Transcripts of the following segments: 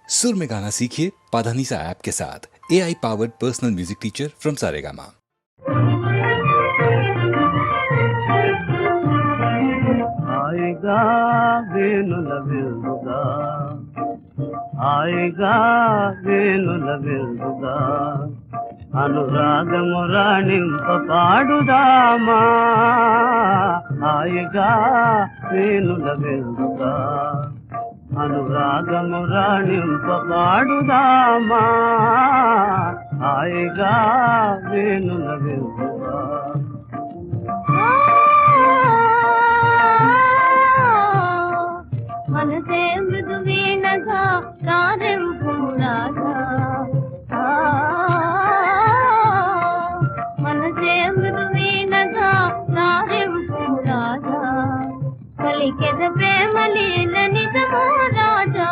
सुर में गाना सीखिए पाधानीसा ऐप के साथ। AI powered personal music teacher from Saregama. आएगा वेणुల వెలుగుగా ఆయిగా వేణుల వెలుగుగా అనురాగము రాణింప పాడుదామా ఆయిగా వేణుల వెలుగుగా అనురాగము రాణింప పాడుదామా ఆయిగా వేణుల వెలుగుగా మనసే మృదువీణగా కారెంపు రాజా మనసే మృదువీణగా కారెంపు రాజా పలికెద ప్రేమ లీల నిజమో రాజా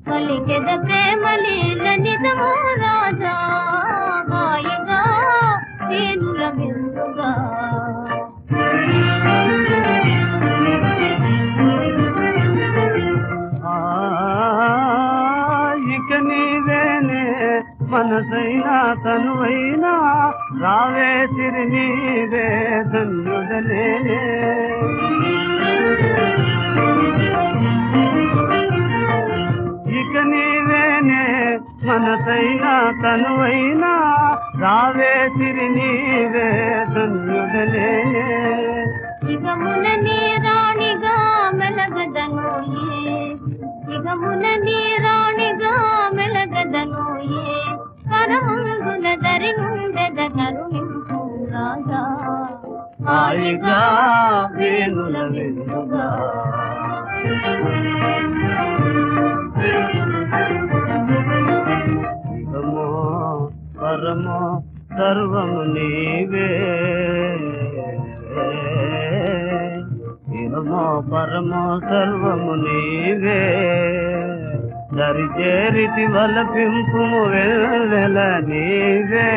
పలికెద ప్రేమ లీల నిజమో రాజా హాయిగా వేణుల విందుగా మనసైనా తనువైనా రావే సిరి నీవే ధన్యుడలే ఇక నీవేనే మనసైనా తనువైనా రావే సిరి నీవే ధన్యుడలే ఇగమున నీరాణిగా మెలగదనోయే ఇగమున నీరాణిగా మెలగదనోయే కరముల దరి నుండెద కరుణింపు రాజా హాయిగా వేణుల వెలుగుగా ఇహమో పరమో సర్వము నీవే ఇహమో పరమో సర్వము నీవే దరిచేరితి వలపింపుము వెల్లెల నీవే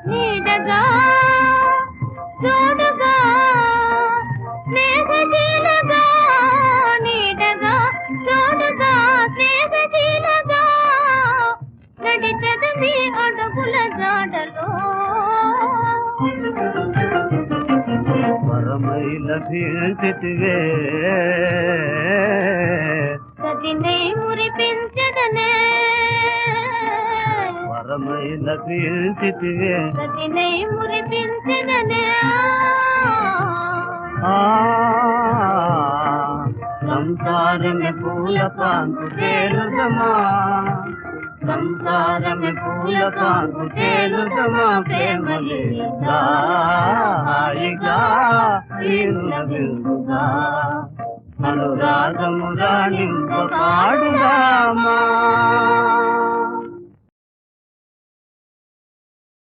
నీడగా జోడుగా స్నేహశీలగా నీడగా జోడుగా స్నేహశీలగా నడిచెద నీ అడుగుల జాడలో పరమై లభించితివే సతినై మురిపించదనే పరమై లభించితివే సతినై మురిపించదనే సంసారమే పూల పాంపు తేలుదమా సంసారమే పూల పాంపు తేలుదమా ప్రేమలీగా హాయిగా వేణుల వెలుగుగా అనురాగము రాణింప పాడుదామా